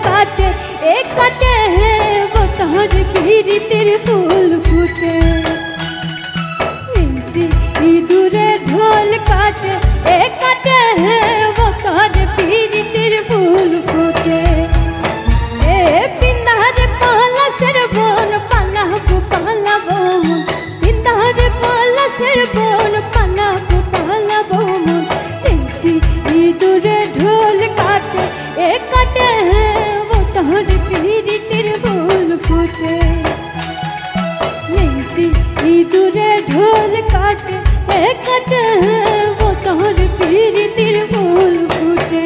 काटे एक काटे हैं वो तोहर पीरितिर फूल फूटे मिनती इधरे ढोल काटे एक काटे हैं वो तोहर पीरितिर फूल फूटे ए पिंदार पाला सिर बोन पाला बुपाला बोम पिंदार पाला सिर बोन पाला बुपाला बोम मिनती इधरे ढोल काटे एक काटे हैं वो तोहर पीरितिर फूल फूटे मिनती इधरे ढोल काटे एक काटे हैं वो तोहर पीरितिर फूल फूटे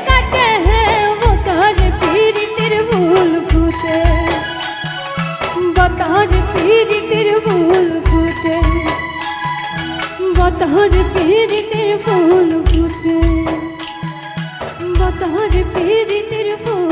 काटे बतहर पीरितेर फूल फुटे बतहर पीरितेर फूल